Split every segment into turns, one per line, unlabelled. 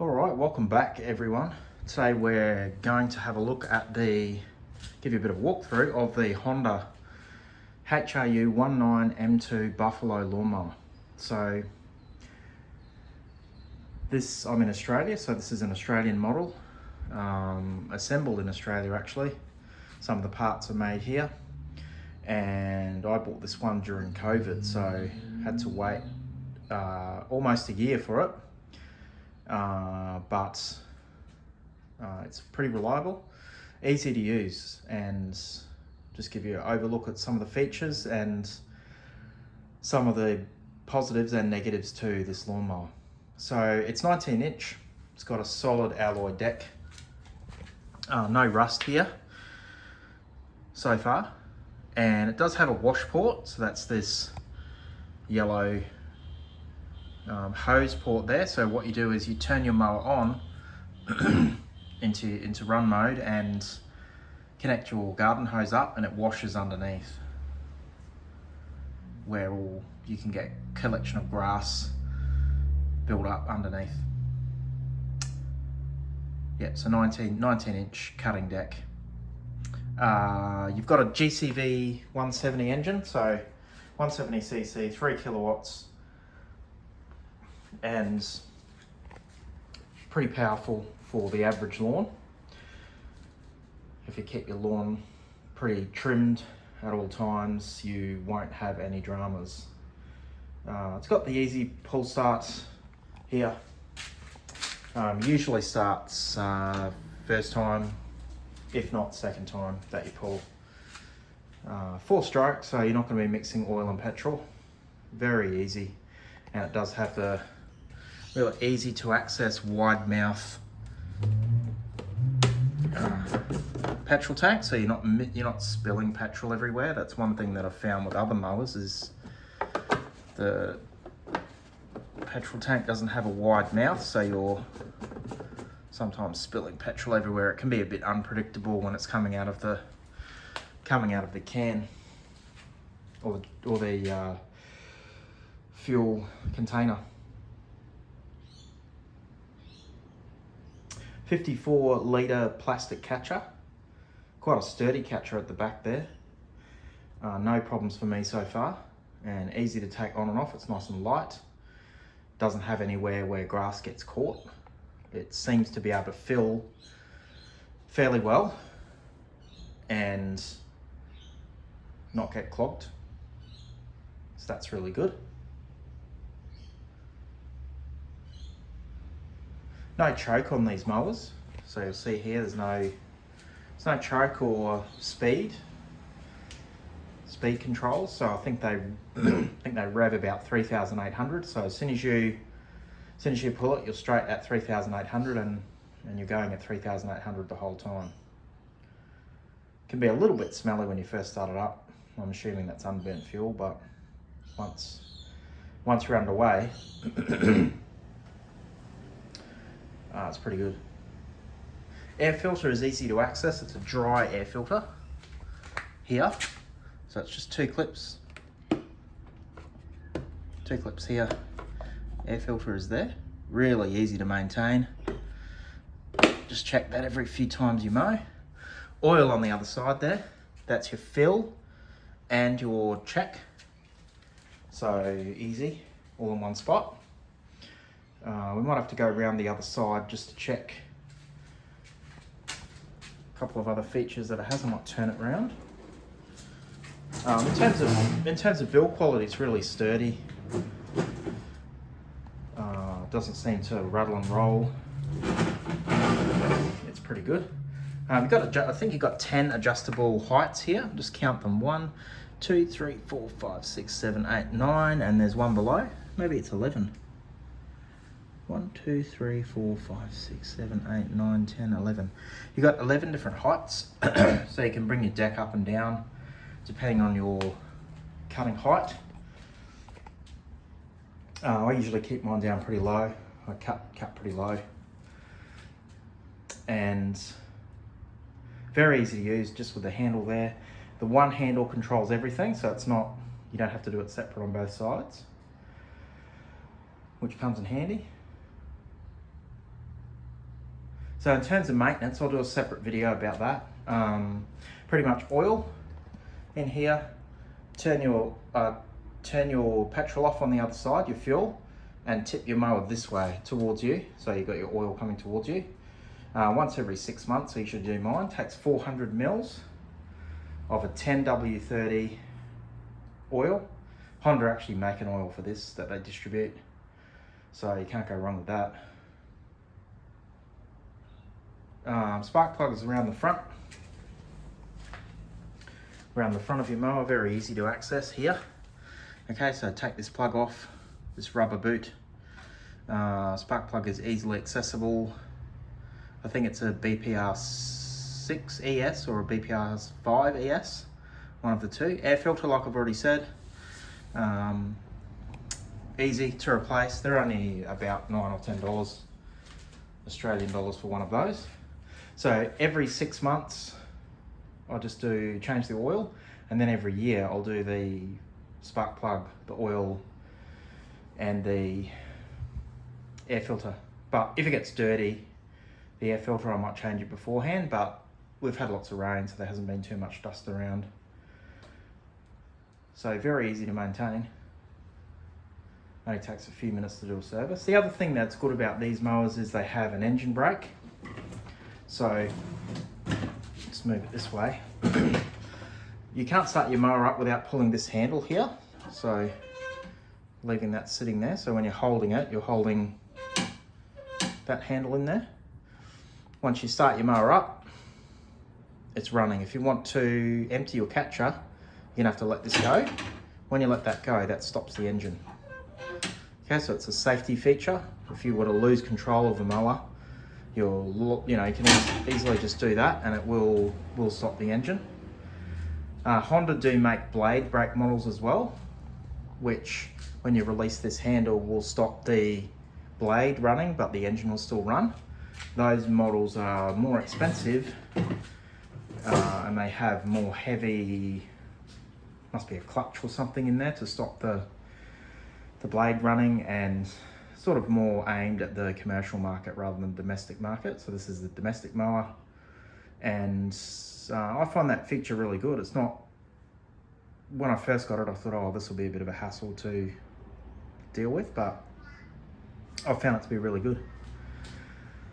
All right, welcome back everyone. Today we're going to have a look at give you a bit of a walkthrough of the Honda HRU19M2 Buffalo lawnmower. So I'm in Australia, so this is an Australian model, assembled in Australia actually. Some of the parts are made here, and I bought this one during COVID, so had to wait almost a year for it. But it's pretty reliable, easy to use, and just give you an overlook at some of the features and some of the positives and negatives to this lawnmower. So it's 19 inch, it's got a solid alloy deck, no rust here so far, and it does have a wash port, so that's this yellow hose port there. So what you do is you turn your mower on into run mode and connect your garden hose up, and it washes underneath where you can get a collection of grass build up underneath. Yeah, so 19 inch cutting deck. You've got a GCV 170 engine, so 170cc, 3 kilowatts, and pretty powerful for the average lawn. If you keep your lawn pretty trimmed at all times, you won't have any dramas. It's got the easy pull start here. Usually starts first time, if not second time that you pull. 4-stroke, so you're not going to be mixing oil and petrol. Very easy, and it does have the really easy to access wide mouth petrol tank, so you're not spilling petrol everywhere. That's one thing that I've found with other mowers, is the petrol tank doesn't have a wide mouth, so you're sometimes spilling petrol everywhere. It can be a bit unpredictable when it's coming out of the can or the fuel container. 54 litre plastic catcher, quite a sturdy catcher at the back there. No problems for me so far, and easy to take on and off. It's nice and light, doesn't have anywhere where grass gets caught. It seems to be able to fill fairly well and not get clogged, so that's really good. No choke on these mowers, so you'll see here there's no choke or speed controls. So I think they rev about 3,800. So as soon as you pull it, you're straight at 3,800, and you're going at 3,800 the whole time. Can be a little bit smelly when you first start it up. I'm assuming that's unburnt fuel, but once you're underway, it's pretty good. Air filter is easy to access. It's a dry air filter here. So it's just two clips here. Air filter is there. Really easy to maintain. Just check that every few times you mow. Oil on the other side there. That's your fill and your check. So easy, all in one spot. We might have to go around the other side just to check a couple of other features that it has. I might turn it around. In terms of build quality, it's really sturdy. Doesn't seem to rattle and roll. It's pretty good. I think you've got 10 adjustable heights here. Just count them: 1, 2, 3, 4, 5, 6, 7, 8, 9, and there's one below. Maybe it's 11. 1, 2, 3, 4, 5, 6, 7, 8, 9, 10, 11. You've got 11 different heights, so you can bring your deck up and down depending on your cutting height. I usually keep mine down pretty low. I cut pretty low. And very easy to use, just with the handle there. The one handle controls everything, so you don't have to do it separate on both sides, which comes in handy. So in terms of maintenance, I'll do a separate video about that. Pretty much oil in here, turn your petrol off on the other side, your fuel, and tip your mower this way towards you, so you've got your oil coming towards you. Once every 6 months, so you should do mine. Takes 400 mils of a 10W30 oil. Honda actually make an oil for this that they distribute, so you can't go wrong with that. Spark plug is around the front of your mower, very easy to access here. Okay, so take this plug off, this rubber boot. Spark plug is easily accessible. I think it's a BPR6 ES or a BPR5 ES, one of the two. Air filter, like I've already said, easy to replace. They're only about $9 or $10 Australian dollars for one of those. So every 6 months, I'll just change the oil, and then every year I'll do the spark plug, the oil, and the air filter. But if it gets dirty, the air filter, I might change it beforehand, but we've had lots of rain, so there hasn't been too much dust around. So very easy to maintain. Only takes a few minutes to do a service. The other thing that's good about these mowers is they have an engine brake. So let's move it this way. You can't start your mower up without pulling this handle here. So leaving that sitting there. So when you're holding it, you're holding that handle in there. Once you start your mower up, it's running. If you want to empty your catcher, you're gonna have to let this go. When you let that go, that stops the engine. Okay, so it's a safety feature. If you were to lose control of the mower, you can easily just do that and it will stop the engine. Honda do make blade brake models as well, which when you release this handle will stop the blade running, but the engine will still run. Those models are more expensive and they have more heavy, must be a clutch or something in there to stop the blade running, and sort of more aimed at the commercial market rather than domestic market. So this is the domestic mower, and I find that feature really good. It's not, when I first got it I thought, oh, this will be a bit of a hassle to deal with, but I've found it to be really good.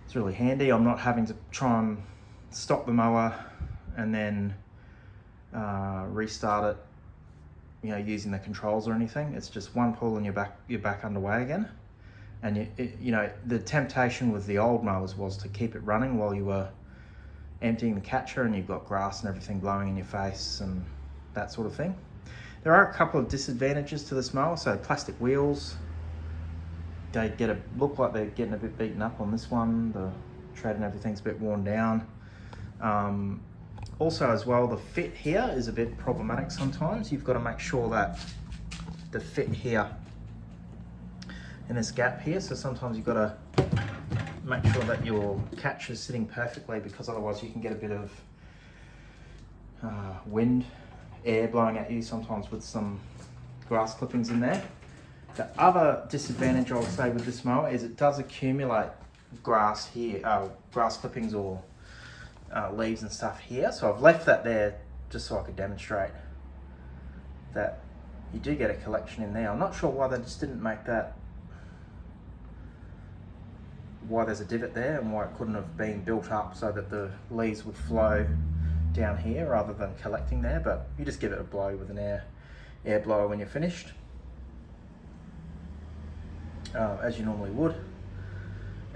It's really handy. I'm not having to try and stop the mower and then restart it, using the controls or anything. It's just one pull and you're back underway again. And the temptation with the old mowers was to keep it running while you were emptying the catcher, and you've got grass and everything blowing in your face and that sort of thing. There are a couple of disadvantages to this mower. So plastic wheels, they look like they're getting a bit beaten up on this one. The tread and everything's a bit worn down. Also as well, the fit here is a bit problematic sometimes. You've got to make sure that the fit here in this gap here, so sometimes you've got to make sure that your catch is sitting perfectly, because otherwise you can get a bit of air blowing at you sometimes with some grass clippings in there. The other disadvantage I would say with this mower is it does accumulate grass here, grass clippings or leaves and stuff here. So I've left that there just so I could demonstrate that you do get a collection in there. I'm not sure why they just didn't make that, why there's a divot there and why it couldn't have been built up so that the leaves would flow down here rather than collecting there, but you just give it a blow with an air blower when you're finished, as you normally would,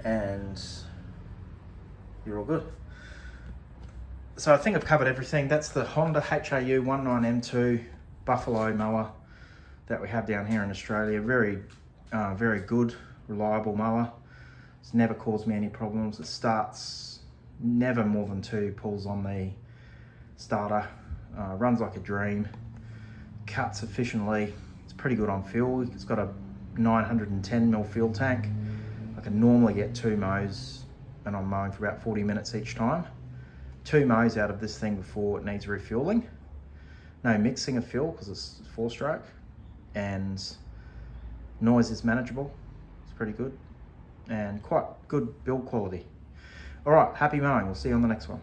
and you're all good. So I think I've covered everything. That's the Honda HRU19M2 Buffalo mower that we have down here in Australia. Very, very good, reliable mower. It's never caused me any problems. It starts never more than 2 pulls on the starter. Runs like a dream. Cuts efficiently. It's pretty good on fuel. It's got a 910ml fuel tank. I can normally get 2 mows and I'm mowing for about 40 minutes each time. 2 mows out of this thing before it needs refueling. No mixing of fuel because it's 4-stroke, and noise is manageable. It's pretty good and quite good build quality. All right, happy mowing. We'll see you on the next one.